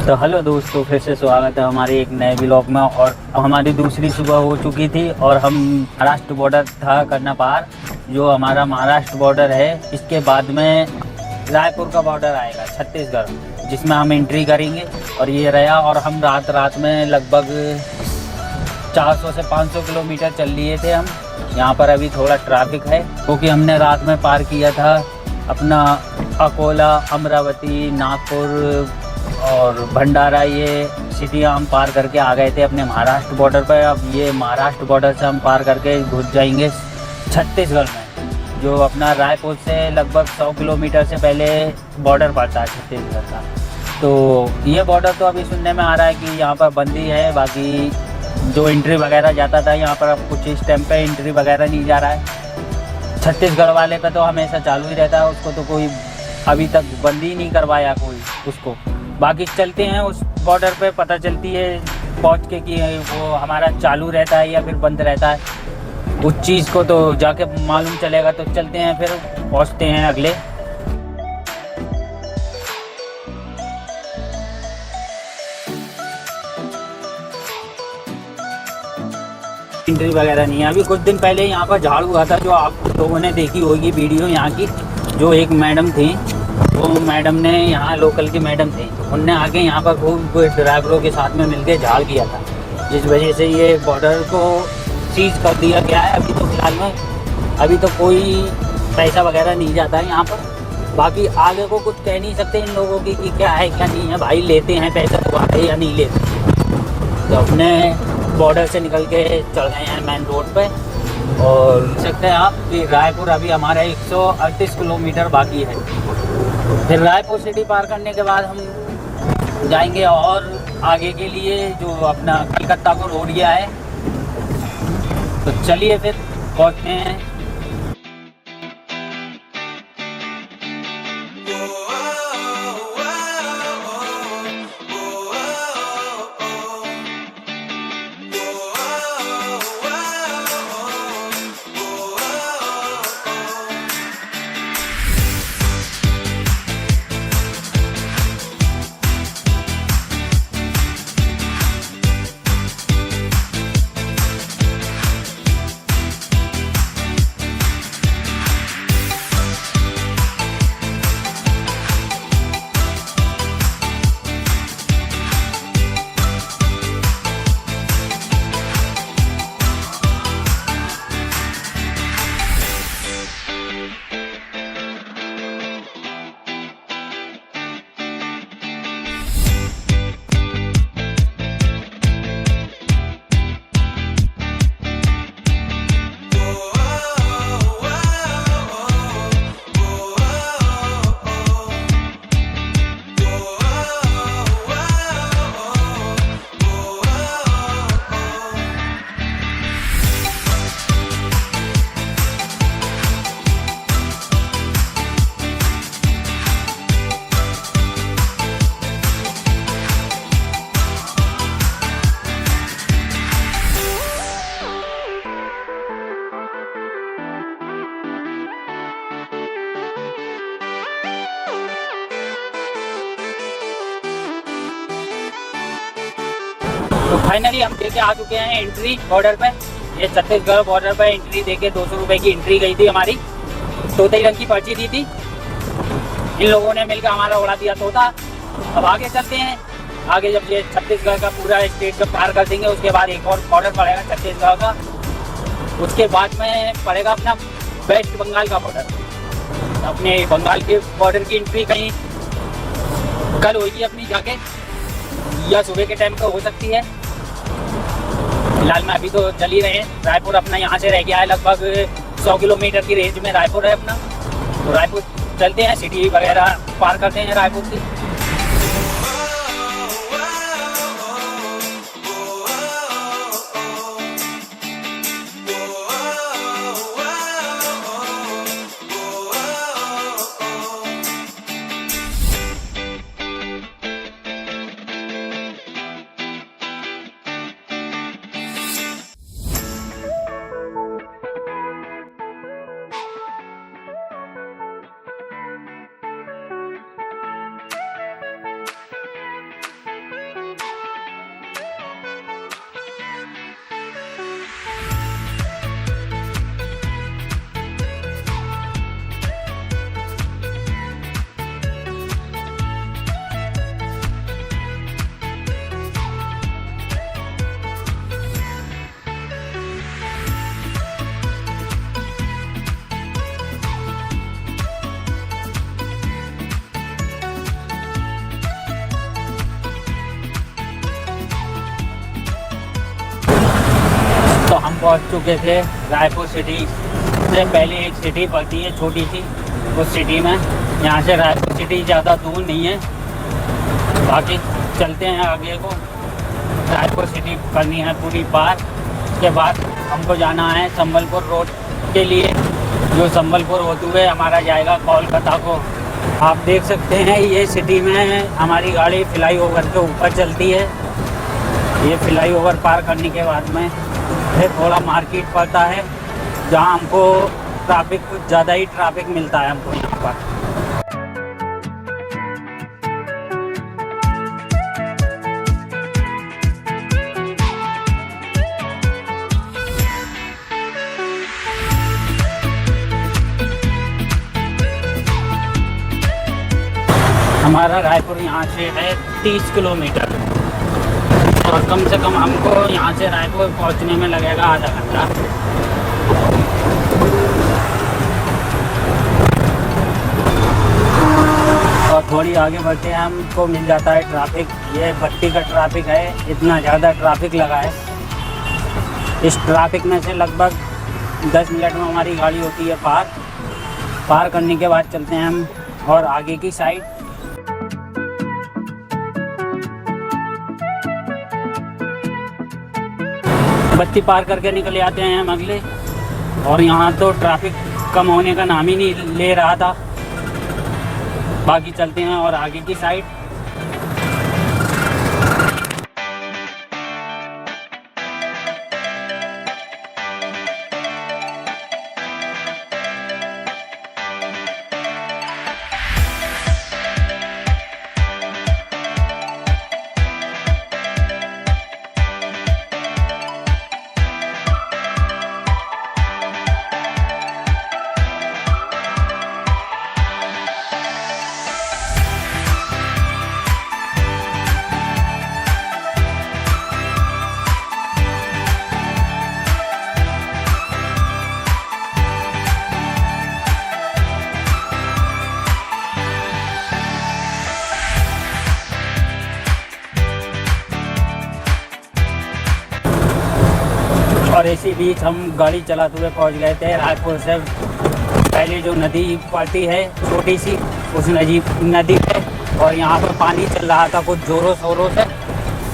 तो हेलो दोस्तों, फिर से स्वागत है हमारे एक नए ब्लॉग में। और हमारी दूसरी सुबह हो चुकी थी और हम महाराष्ट्र बॉर्डर था करना पार। जो हमारा महाराष्ट्र बॉर्डर है, इसके बाद में रायपुर का बॉर्डर आएगा छत्तीसगढ़, जिसमें हम एंट्री करेंगे। और ये रहा, और हम रात में लगभग 400 से 500 किलोमीटर चल लिए थे हम। यहाँ पर अभी थोड़ा ट्रैफिक है क्योंकि हमने रात में पार किया था अपना अकोला, अमरावती, नागपुर और भंडारा। ये सिटियाँ हम पार करके आ गए थे अपने महाराष्ट्र बॉर्डर पर। अब ये महाराष्ट्र बॉर्डर से हम पार करके घुस जाएंगे छत्तीसगढ़ में, जो अपना रायपुर से लगभग 100 किलोमीटर से पहले बॉर्डर पड़ता है छत्तीसगढ़ का। तो ये बॉर्डर तो अभी सुनने में आ रहा है कि यहाँ पर बंदी है। बाकी जो एंट्री वगैरह जाता था यहाँ पर, अब कुछ इस टाइम पे एंट्री वगैरह नहीं जा रहा है। छत्तीसगढ़ वाले का तो हमेशा चालू ही रहता है, उसको तो कोई अभी तक बंद ही नहीं करवाया कोई उसको। बाकी चलते हैं उस बॉर्डर पे, पता चलती है पहुंच के कि वो हमारा चालू रहता है या फिर बंद रहता है। उस चीज़ को तो जाके मालूम चलेगा। तो चलते हैं, फिर पहुंचते हैं अगले। एंट्री वगैरह नहीं है। अभी कुछ दिन पहले यहाँ पर झाड़ हुआ था, जो आप लोगों ने देखी होगी वीडियो यहाँ की। जो एक मैडम थी, वो मैडम ने, यहाँ लोकल की मैडम थी, उनने आके यहाँ पर खूब ड्राइवरों के साथ में मिलके झाड़ किया था, जिस वजह से ये बॉर्डर को सीज कर दिया गया है। अभी तो फिलहाल में अभी तो कोई पैसा वगैरह नहीं जाता है यहाँ पर। बाकी आगे को कुछ कह नहीं सकते इन लोगों की कि क्या है क्या नहीं है। भाई लेते हैं पैसा तो आते या नहीं लेते। तो अपने बॉर्डर से निकल के चल गए हैं मेन रोड पे। और देख सकते हैं आप कि रायपुर अभी हमारा 138 किलोमीटर बाकी है। फिर रायपुर सिटी पार करने के बाद हम जाएंगे और आगे के लिए, जो अपना कलकत्ता को रोड गया है। तो चलिए फिर पहुँचते हैं। तो फाइनली हम देके आ चुके हैं एंट्री बॉर्डर पे। ये छत्तीसगढ़ बॉर्डर पे एंट्री देके 200 रुपये की एंट्री गई थी हमारी। तोते रंग की पर्ची दी थी, इन लोगों ने मिलकर हमारा उड़ा दिया तोता। अब आगे चलते हैं। आगे जब ये छत्तीसगढ़ का पूरा स्टेट जब पार कर देंगे, उसके बाद एक और बॉर्डर पड़ेगा छत्तीसगढ़ का। उसके बाद में पड़ेगा अपना वेस्ट बंगाल का बॉर्डर। अपने बंगाल के बॉर्डर की एंट्री कहीं कल होगी अपनी जाके, या सुबह के टाइम पे हो सकती है। फिलहाल में अभी तो चल ही रहे हैं। रायपुर अपना यहाँ से रह गया है लगभग 100 किलोमीटर की रेंज में रायपुर है अपना। तो रायपुर चलते हैं, सिटी वगैरह पार करते हैं रायपुर की। पहुंच चुके थे रायपुर सिटी से पहले एक सिटी पड़ती है छोटी सी, उस सिटी में। यहाँ से रायपुर सिटी ज़्यादा दूर नहीं है। बाकी चलते हैं आगे को। रायपुर सिटी करनी है पूरी पार। उसके बाद हमको जाना है संबलपुर रोड के लिए, जो संबलपुर होते हुए हमारा जाएगा कोलकाता को। आप देख सकते हैं ये सिटी में हमारी गाड़ी फ्लाई ओवर के ऊपर चलती है। ये फ्लाई ओवर पार करने के बाद में फिर थोड़ा मार्केट पड़ता है, जहाँ हमको ट्रैफिक कुछ ज़्यादा ही ट्रैफिक मिलता है हमको यहाँ पर। हमारा रायपुर यहाँ से है 30 किलोमीटर और कम से कम हमको यहाँ से रायपुर पहुँचने में लगेगा आधा घंटा। और थोड़ी आगे बढ़ते हैं हमको मिल जाता है ट्रैफिक। ये भट्टी का ट्रैफिक है, इतना ज़्यादा ट्रैफिक लगा है। इस ट्रैफिक में से लगभग 10 मिनट में हमारी गाड़ी होती है पार करने के बाद चलते हैं हम और आगे की साइड। बत्ती पार करके निकले आते हैं हम अगले, और यहाँ तो ट्रैफिक कम होने का नाम ही नहीं ले रहा था। बाकी चलते हैं और आगे की साइड। और इसी बीच हम गाड़ी चलाते हुए पहुंच गए थे रायपुर से पहले जो नदी पड़ती है छोटी सी, उस नदी पे। और यहाँ पर पानी चल रहा था कुछ ज़ोरों शोरों से।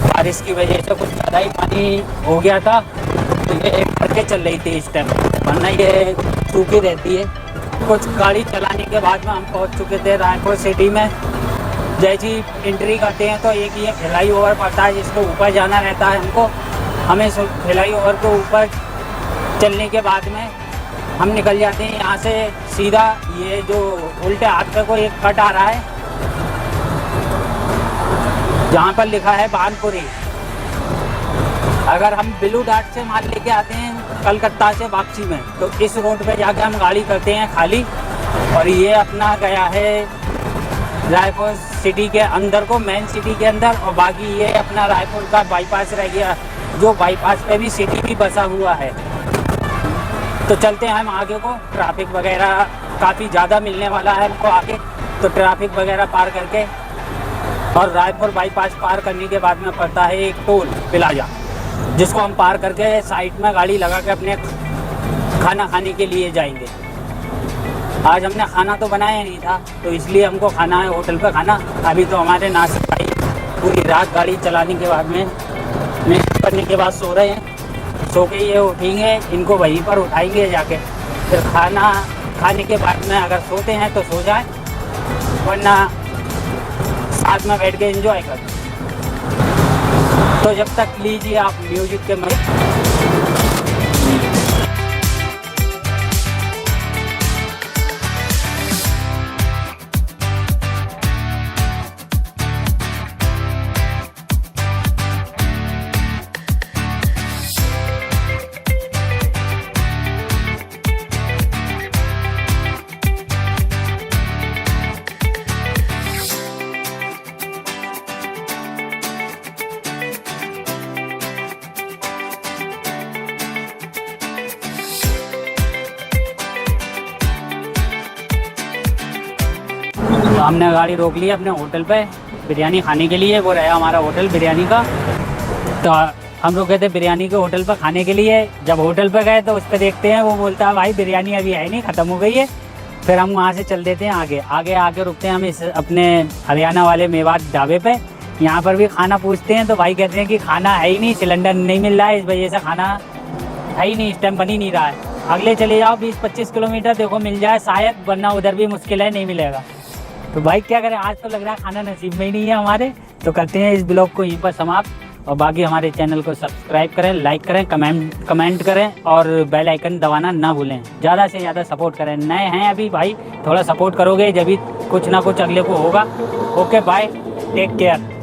बारिश की वजह से कुछ ज़्यादा ही पानी हो गया था, तो ये करके चल रही थी इस टाइम, वरना ये सूखी रहती है। कुछ गाड़ी चलाने के बाद में हम पहुँच चुके थे रायपुर सिटी में। जैसे ही एंट्री करते हैं तो एक ये फ्लाई ओवर पड़ता है जिसको ऊपर जाना रहता है हमको। हमें फ्लाई ओवर को ऊपर चलने के बाद में हम निकल जाते हैं यहाँ से सीधा। ये जो उल्टे हाथ पे को एक कट आ रहा है जहाँ पर लिखा है बानपुरी। अगर हम ब्लू डार्ट से माल लेके आते हैं कलकत्ता से वापसी में, तो इस रोड पे जाके हम गाड़ी करते हैं खाली। और ये अपना गया है रायपुर सिटी के अंदर को, मेन सिटी के अंदर। और बाकी ये अपना रायपुर का बाईपास रह गया, जो बाईपास पे भी सिटी भी बसा हुआ है। तो चलते हैं हम आगे को। ट्रैफिक वगैरह काफ़ी ज़्यादा मिलने वाला है हमको आगे, तो ट्रैफिक वगैरह पार करके और रायपुर बाईपास पार करने के बाद में पड़ता है एक टोल प्लाजा, जिसको हम पार करके साइड में गाड़ी लगा के अपने खाना खाने के लिए जाएंगे। आज हमने खाना तो बनाया नहीं था, तो इसलिए हमको खाना है होटल पे खाना। अभी तो हमारे नासिक भाई पूरी रात गाड़ी चलाने के बाद में मिक्स करने के बाद सो रहे हैं। सो के ये उठेंगे, इनको वहीं पर उठाएंगे जाके, फिर खाना खाने के बाद में अगर सोते हैं तो सो जाए, वरना साथ में बैठ के एंजॉय कर। तो जब तक लीजिए आप म्यूजिक के मजे। तो हमने गाड़ी रोक ली अपने होटल पे बिरयानी खाने के लिए। वो रहा हमारा होटल बिरयानी का। तो हम रुके थे बिरयानी के होटल पर खाने के लिए। जब होटल पर गए तो उस पर देखते हैं, वो बोलता है भाई बिरयानी अभी है नहीं, ख़त्म हो गई है। फिर हम वहाँ से चल देते हैं आगे आगे आगे रुकते हैं हम इस अपने हरियाणा वाले मेवात ढाबे पे। यहाँ पर भी खाना पूछते हैं तो भाई कहते हैं कि खाना है ही नहीं, सिलेंडर नहीं मिल रहा है, इस वजह से खाना है ही नहीं, इस टाइम बन ही नहीं रहा है। अगले चले जाओ 20-25 किलोमीटर, देखो मिल जाए शायद, वरना उधर भी मुश्किल है, नहीं मिलेगा। तो भाई क्या करें, आज तो लग रहा है खाना नसीब में ही नहीं है हमारे। तो करते हैं इस ब्लॉग को यहीं पर समाप्त, और बाकी हमारे चैनल को सब्सक्राइब करें, लाइक करें, कमेंट करें और बेल आइकन दबाना ना भूलें। ज़्यादा से ज़्यादा सपोर्ट करें, नए हैं अभी भाई, थोड़ा सपोर्ट करोगे जब भी कुछ ना कुछ अगले को होगा। Okay bye, take care.